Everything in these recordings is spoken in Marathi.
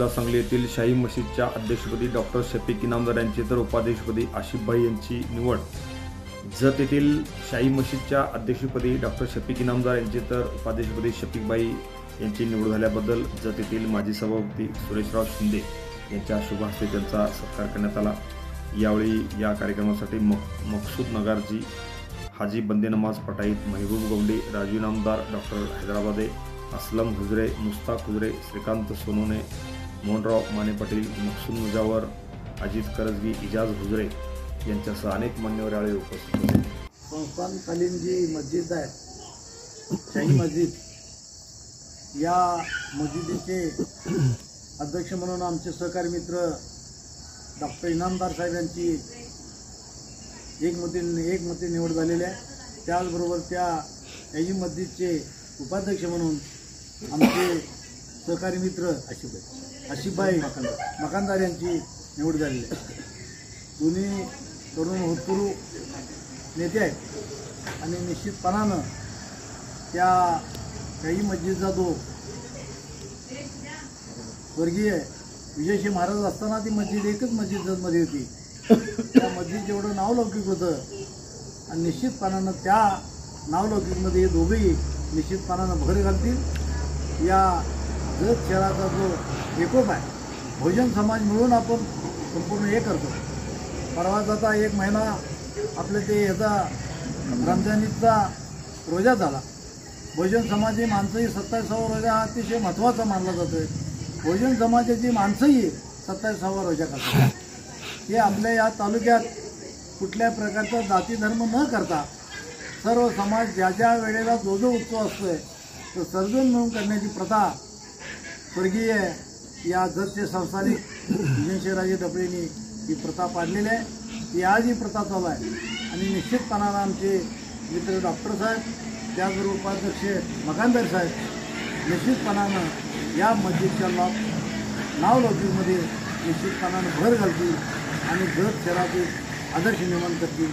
जिल्हा सांगली येथील शाही मशीदच्या अध्यक्षपदी डॉक्टर शफीक इनामदार यांची तर उपाध्यक्षपदी आशिफभाई यांची निवड। जत येथील शाही मशीदच्या अध्यक्षपदी डॉक्टर शफीक इनामदार यांची तर उपाध्यक्षपदी शफीकभाई यांची निवड झाल्याबद्दल जत येथील माजी सभापती सुरेशराव शिंदे यांच्या शुभ हस्ते त्यांचा सत्कार करण्यात आला। यावेळी या कार्यक्रमासाठी मकसूद नगारजी, हाजी बंदे नमाज पटाईत, महबूब गवंडी, राजू इनामदार, डॉक्टर हैदराबादे, असलम हुजरे, मुस्ताक हुजरे, श्रीकांत सोनोने, मोहनराव माने पाटील, मकसूद मुजावर, अजित करजगी, इजाज हुजरे यांच्यासह अनेक मान्यवर यावेळी उपस्थित होते। संस्थानकालीन जी मस्जिद आहे शाही मस्जिद, या मस्जिदीचे अध्यक्ष म्हणून आमचे सहकारी मित्र डॉक्टर इनामदार साहेब यांची एकमती निवड झालेली आहे। त्याचबरोबर त्या शाही मस्जिदचे उपाध्यक्ष म्हणून आमचे सहकारी मित्र आशिफभाई मकानदार यांची निवड झालेली आहे। दोन्ही तरुण होतकरू नेते आहेत आणि निश्चितपणानं त्या शाही मस्जिदचा जो स्वर्गीय विजयशी महाराज असताना ती मस्जिद एकच मस्जिदमध्ये होती। त्या मस्जिद जेवढं नावलौकिक होतं आणि निश्चितपणानं त्या नावलौकिकमध्ये हे दोघेही निश्चितपणानं भर घालतील। या जत शहराचा जो एकोप आहे, बहुजन समाज मिळून आपण संपूर्ण हे करतो। परवाचा एक महिना आपल्या ते ह्याचा रमजान ईदचा रोजा झाला। बहुजन समाजाची माणसंही 27वा रोजा हा अतिशय महत्त्वाचा मानला जातो। बहुजन समाजाची माणसंही 27वा रोजा करतात। हे आपल्या या तालुक्यात कुठल्या प्रकारचा जाती धर्म न करता सर्व समाज ज्या ज्या वेळेला जो जो उत्सव असतोय तो सर्जन मिळून करण्याची प्रथा स्वर्गीय या जतचे संस्थानिक विजयशिवराजे डबळेंनी ही प्रथा पाडलेली आहे। ही आज ही प्रथा चालू आहे आणि निश्चितपणानं आमचे मित्र डॉक्टर साहेब, त्याचबरोबर उपाध्यक्ष मकानदार साहेब निश्चितपणानं या मस्जिदच्या नावलौकिकमध्ये निश्चितपणानं भर घालतील आणि जत शहरातील आदर्श निर्माण करतील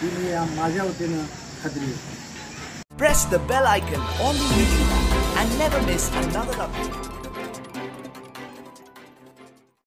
ही मी माझ्या वतीनं खात्री आहे। Press the bell icon on the YouTube and never miss another update.